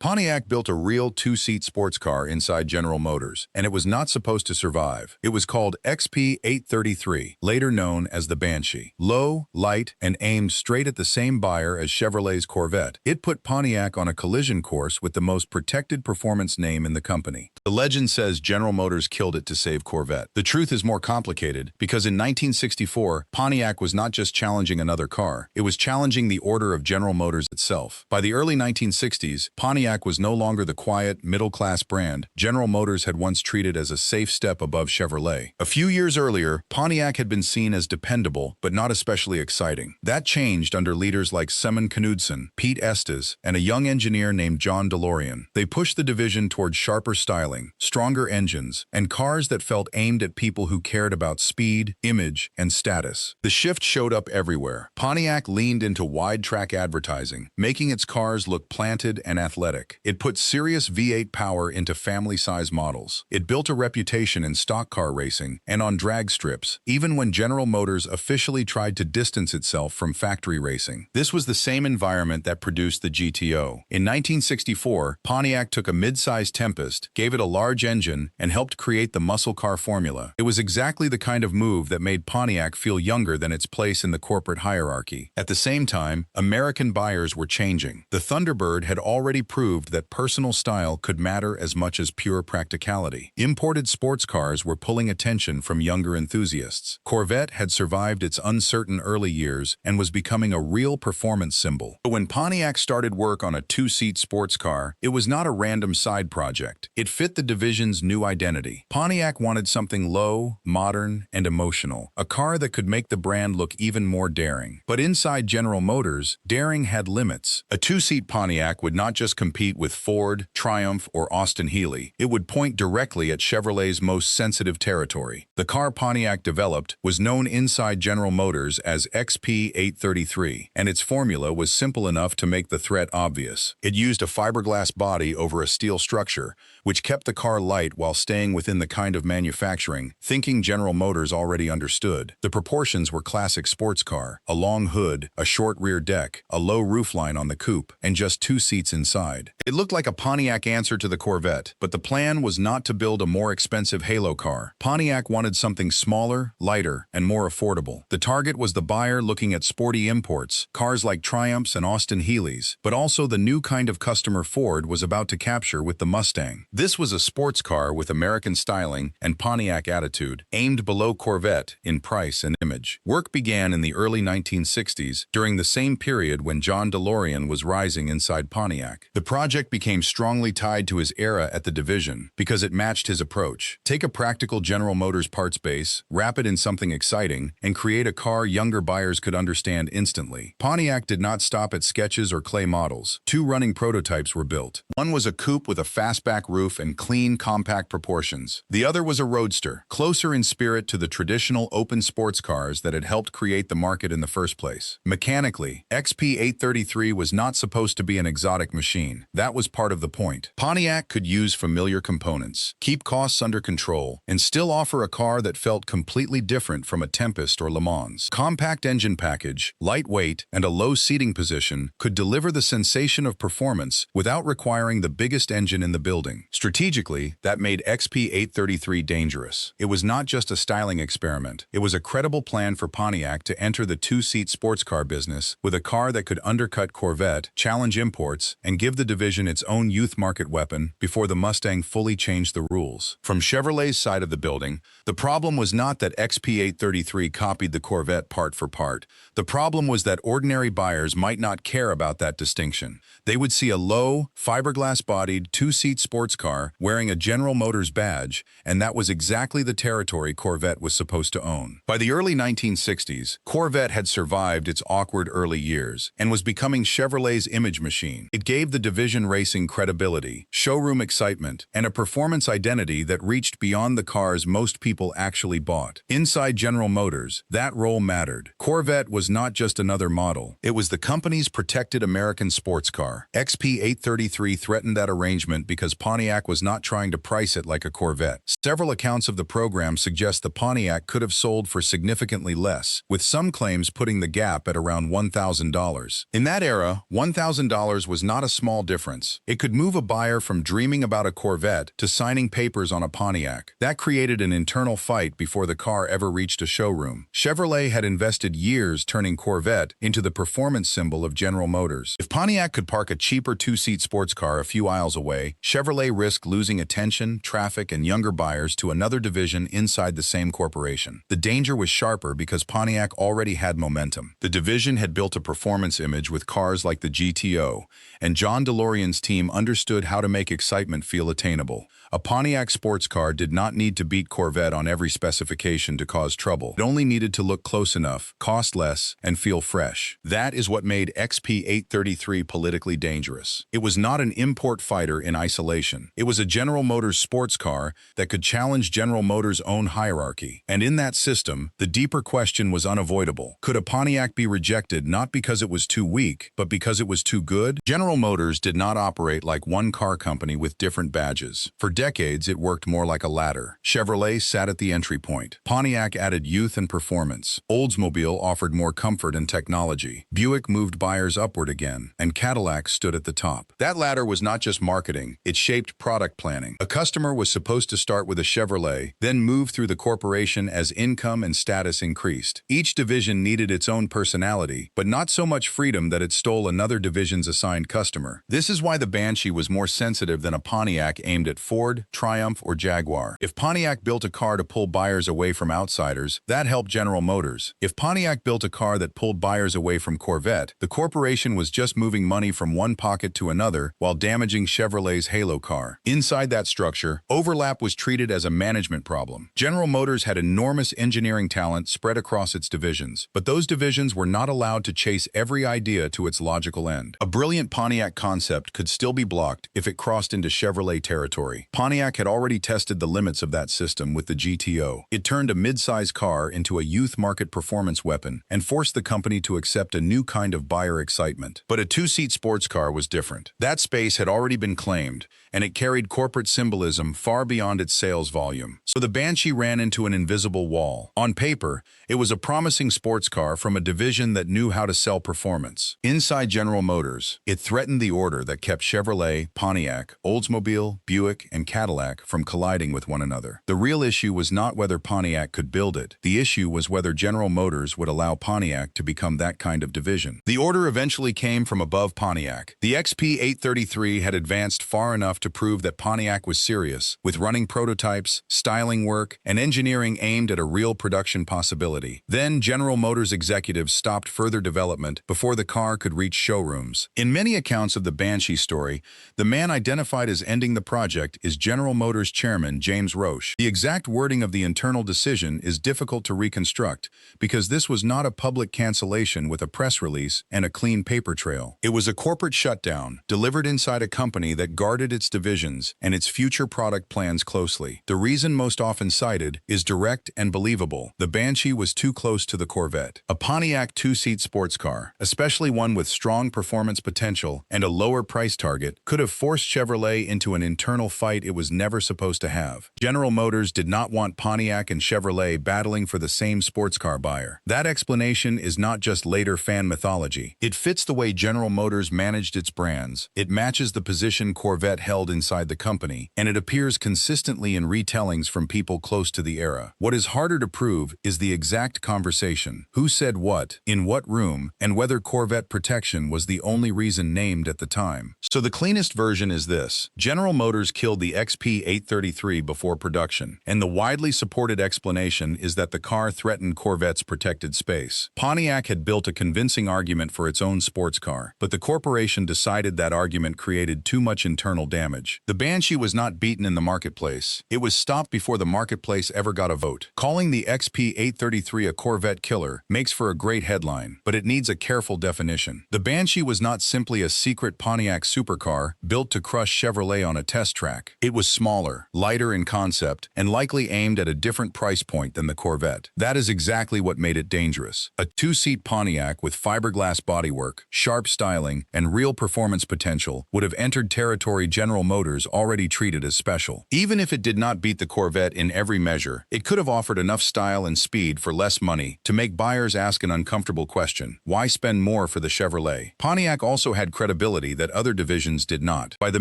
Pontiac built a real two-seat sports car inside General Motors, and it was not supposed to survive. It was called XP-833, later known as the Banshee. Low, light, and aimed straight at the same buyer as Chevrolet's Corvette, it put Pontiac on a collision course with the most protected performance name in the company. The legend says General Motors killed it to save Corvette. The truth is more complicated, because in 1964, Pontiac was not just challenging another car, it was challenging the order of General Motors itself. By the early 1960s, Pontiac was no longer the quiet, middle-class brand General Motors had once treated as a safe step above Chevrolet. A few years earlier, Pontiac had been seen as dependable, but not especially exciting. That changed under leaders like Seaman Knudsen, Pete Estes, and a young engineer named John DeLorean. They pushed the division towards sharper styling, stronger engines, and cars that felt aimed at people who cared about speed, image, and status. The shift showed up everywhere. Pontiac leaned into wide-track advertising, making its cars look planted and athletic. It put serious V8 power into family-size models. It built a reputation in stock car racing and on drag strips, even when General Motors officially tried to distance itself from factory racing. This was the same environment that produced the GTO. In 1964, Pontiac took a mid-size Tempest, gave it a large engine, and helped create the muscle car formula. It was exactly the kind of move that made Pontiac feel younger than its place in the corporate hierarchy. At the same time, American buyers were changing. The Thunderbird had already proved that personal style could matter as much as pure practicality. Imported sports cars were pulling attention from younger enthusiasts. Corvette had survived its uncertain early years and was becoming a real performance symbol. But when Pontiac started work on a two-seat sports car, it was not a random side project. It fit the division's new identity. Pontiac wanted something low, modern, and emotional, a car that could make the brand look even more daring. But inside General Motors, daring had limits. A two-seat Pontiac would not just compete with Ford, Triumph, or Austin Healey. It would point directly at Chevrolet's most sensitive territory. The car Pontiac developed was known inside General Motors as XP-833, and its formula was simple enough to make the threat obvious. It used a fiberglass body over a steel structure, which kept the car light while staying within the kind of manufacturing thinking General Motors already understood. The proportions were classic sports car: a long hood, a short rear deck, a low roofline on the coupe, and just two seats inside. It looked like a Pontiac answer to the Corvette, but the plan was not to build a more expensive halo car. Pontiac wanted something smaller, lighter, and more affordable. The target was the buyer looking at sporty imports, cars like Triumphs and Austin Healey's, but also the new kind of customer Ford was about to capture with the Mustang. This was a sports car with American styling and Pontiac attitude, aimed below Corvette in price and image. Work began in the early 1960s, during the same period when John DeLorean was rising inside Pontiac. The project became strongly tied to his era at the division because it matched his approach. Take a practical General Motors parts base, wrap it in something exciting, and create a car younger buyers could understand instantly. Pontiac did not stop at sketches or clay models. Two running prototypes were built. One was a coupe with a fastback roof and clean, compact proportions. The other was a roadster, closer in spirit to the traditional open sports cars that had helped create the market in the first place. Mechanically, XP-833 was not supposed to be an exotic machine. That was part of the point. Pontiac could use familiar components, keep costs under control, and still offer a car that felt completely different from a Tempest or Le Mans. Compact engine package, lightweight, and a low seating position could deliver the sensation of performance without requiring the biggest engine in the building. Strategically, that made XP-833 dangerous. It was not just a styling experiment. It was a credible plan for Pontiac to enter the two-seat sports car business with a car that could undercut Corvette, challenge imports, and give the division its own youth market weapon before the Mustang fully changed the rules. From Chevrolet's side of the building, the problem was not that XP-833 copied the Corvette part for part. The problem was that ordinary buyers might not care about that distinction. They would see a low, fiberglass-bodied, two-seat sports car wearing a General Motors badge, and that was exactly the territory Corvette was supposed to own. By the early 1960s, Corvette had survived its awkward early years and was becoming Chevrolet's image machine. It gave the division racing credibility, showroom excitement, and a performance identity that reached beyond the cars most people actually bought. Inside General Motors, that role mattered. Corvette was not just another model. It was the company's protected American sports car. XP-833 threatened that arrangement because Pontiac was not trying to price it like a Corvette. Several accounts of the program suggest the Pontiac could have sold for significantly less, with some claims putting the gap at around $1,000. In that era, $1,000 was not a small difference. It could move a buyer from dreaming about a Corvette to signing papers on a Pontiac. That created an internal fight before the car ever reached a showroom. Chevrolet had invested years turning Corvette into the performance symbol of General Motors. If Pontiac could park a cheaper two-seat sports car a few aisles away, Chevrolet risked losing attention, traffic, and younger buyers to another division inside the same corporation. The danger was sharper because Pontiac already had momentum. The division had built a performance image with cars like the GTO, and John DeLorean's team understood how to make excitement feel attainable. A Pontiac sports car did not need to beat Corvette on every specification to cause trouble. It only needed to look close enough, cost less, and feel fresh. That is what made XP-833 politically dangerous. It was not an import fighter in isolation. It was a General Motors sports car that could challenge General Motors' own hierarchy. And in that system, the deeper question was unavoidable. Could a Pontiac be rejected not because it was too weak, but because it was too good? General Motors did not operate like one car company with different badges. For decades, it worked more like a ladder. Chevrolet sat at the entry point. Pontiac added youth and performance. Oldsmobile offered more comfort and technology. Buick moved buyers upward again, and Cadillac stood at the top. That ladder was not just marketing, it shaped product planning. A customer was supposed to start with a Chevrolet, then move through the corporation as income and status increased. Each division needed its own personality, but not so much freedom that it stole another division's assigned customer. This is why the Banshee was more sensitive than a Pontiac aimed at Ford, Triumph, or Jaguar. If Pontiac built a car to pull buyers away from outsiders, that helped General Motors. If Pontiac built a car that pulled buyers away from Corvette, the corporation was just moving money from one pocket to another while damaging Chevrolet's halo car. Inside that structure, overlap was treated as a management problem. General Motors had enormous engineering talent spread across its divisions, but those divisions were not allowed to chase every idea to its logical end. A brilliant Pontiac concept could still be blocked if it crossed into Chevrolet territory. Pontiac had already tested the limits of that system with the GTO. It turned a mid-size car into a youth market performance weapon and forced the company to accept a new kind of buyer excitement. But a two-seat sports car was different. That space had already been claimed, and it carried corporate symbolism far beyond its sales volume. So the Banshee ran into an invisible wall. On paper, it was a promising sports car from a division that knew how to sell performance. Inside General Motors, it threatened the order that kept Chevrolet, Pontiac, Oldsmobile, Buick, and Cadillac from colliding with one another. The real issue was not whether Pontiac could build it. The issue was whether General Motors would allow Pontiac to become that kind of division. The order eventually came from above Pontiac. The XP-833 had advanced far enough to prove that Pontiac was serious, with running prototypes, styling work, and engineering aimed at a real production possibility. Then General Motors executives stopped further development before the car could reach showrooms. In many accounts of the Banshee story, the man identified as ending the project is General Motors chairman James Roche. The exact wording of the internal decision is difficult to reconstruct because this was not a public cancellation with a press release and a clean paper trail. It was a corporate shutdown, delivered inside a company that guarded its divisions and its future product plans closely. The reason most often cited is direct and believable. The Banshee was too close to the Corvette. A Pontiac two-seat sports car, especially one with strong performance potential and a lower price target, could have forced Chevrolet into an internal fight it was never supposed to have. General Motors did not want Pontiac and Chevrolet battling for the same sports car buyer. That explanation is not just later fan mythology. It fits the way General Motors managed its brands. It matches the position Corvette held inside the company, and it appears consistently in retellings from people close to the era. What is harder to prove is the exact conversation. Who said what, in what room, and whether Corvette protection was the only reason named at the time. So the cleanest version is this. General Motors killed the XP-833 before production, and the widely supported explanation is that the car threatened Corvette's protected space. Pontiac had built a convincing argument for its own sports car, but the corporation decided that argument created too much internal damage. The Banshee was not beaten in the marketplace. It was stopped before the marketplace ever got a vote. Calling the XP-833 a Corvette killer makes for a great headline, but it needs a careful definition. The Banshee was not simply a secret Pontiac supercar built to crush Chevrolet on a test track. It was smaller, lighter in concept, and likely aimed at a different price point than the Corvette. That is exactly what made it dangerous. A two-seat Pontiac with fiberglass bodywork, sharp styling, and real performance potential would have entered territory General General Motors already treated as special. Even if it did not beat the Corvette in every measure, it could have offered enough style and speed for less money to make buyers ask an uncomfortable question: why spend more for the Chevrolet? Pontiac also had credibility that other divisions did not. By the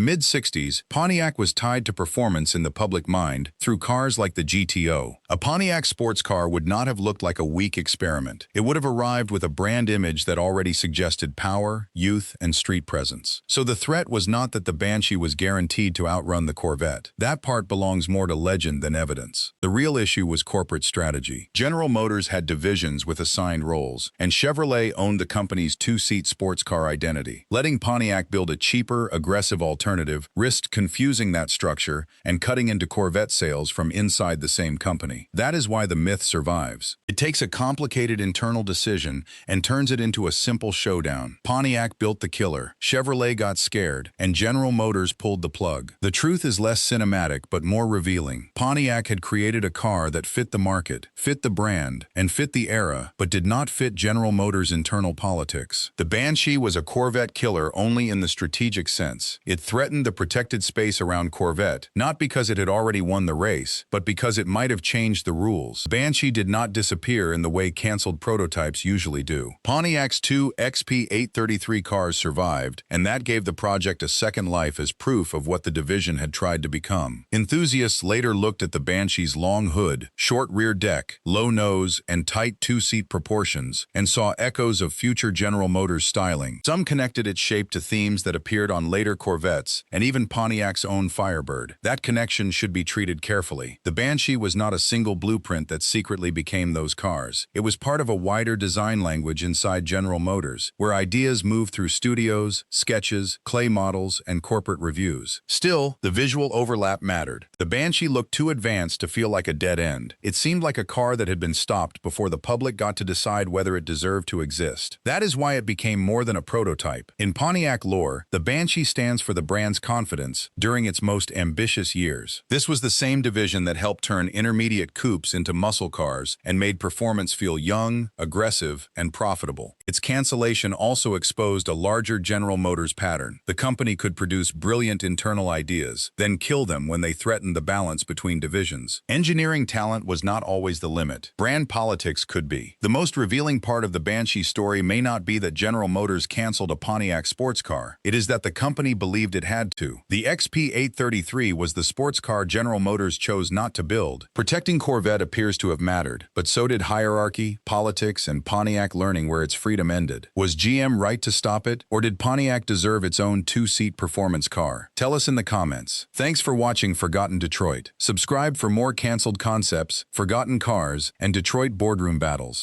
mid-60s, Pontiac was tied to performance in the public mind through cars like the GTO. A Pontiac sports car would not have looked like a weak experiment. It would have arrived with a brand image that already suggested power, youth, and street presence. So the threat was not that the Banshee was guaranteed to outrun the Corvette. That part belongs more to legend than evidence. The real issue was corporate strategy. General Motors had divisions with assigned roles, and Chevrolet owned the company's two-seat sports car identity. Letting Pontiac build a cheaper, aggressive alternative risked confusing that structure and cutting into Corvette sales from inside the same company. That is why the myth survives. It takes a complicated internal decision and turns it into a simple showdown. Pontiac built the Killer, Chevrolet got scared, and General Motors pulled the plug. The truth is less cinematic but more revealing. Pontiac had created a car that fit the market, fit the brand, and fit the era, but did not fit General Motors' internal politics. The Banshee was a Corvette killer only in the strategic sense. It threatened the protected space around Corvette, not because it had already won the race, but because it might have changed the rules. Banshee did not disappear in the way canceled prototypes usually do. Pontiac's two XP-833 cars survived, and that gave the project a second life as proof of what the division had tried to become. Enthusiasts later looked at the Banshee's long hood, short rear deck, low nose, and tight two-seat proportions, and saw echoes of future General Motors styling. Some connected its shape to themes that appeared on later Corvettes, and even Pontiac's own Firebird. That connection should be treated carefully. The Banshee was not a single blueprint that secretly became those cars. It was part of a wider design language inside General Motors, where ideas moved through studios, sketches, clay models, and corporate reviews. Still, the visual overlap mattered. The Banshee looked too advanced to feel like a dead end. It seemed like a car that had been stopped before the public got to decide whether it deserved to exist. That is why it became more than a prototype. In Pontiac lore, the Banshee stands for the brand's confidence during its most ambitious years. This was the same division that helped turn intermediate coupes into muscle cars and made performance feel young, aggressive, and profitable. Its cancellation also exposed a larger General Motors pattern. The company could produce brilliant internal ideas, then kill them when they threatened the balance between divisions. Engineering talent was not always the limit. Brand politics could be. The most revealing part of the Banshee story may not be that General Motors canceled a Pontiac sports car. It is that the company believed it had to. The XP-833 was the sports car General Motors chose not to build. Protecting Corvette appears to have mattered, but so did hierarchy, politics, and Pontiac learning where its freedom ended. Was GM right to stop it, or did Pontiac deserve its own two-seat performance car? Tell us in the comments. Thanks for watching Forgotten Detroit. Subscribe for more canceled concepts, forgotten cars, and Detroit boardroom battles.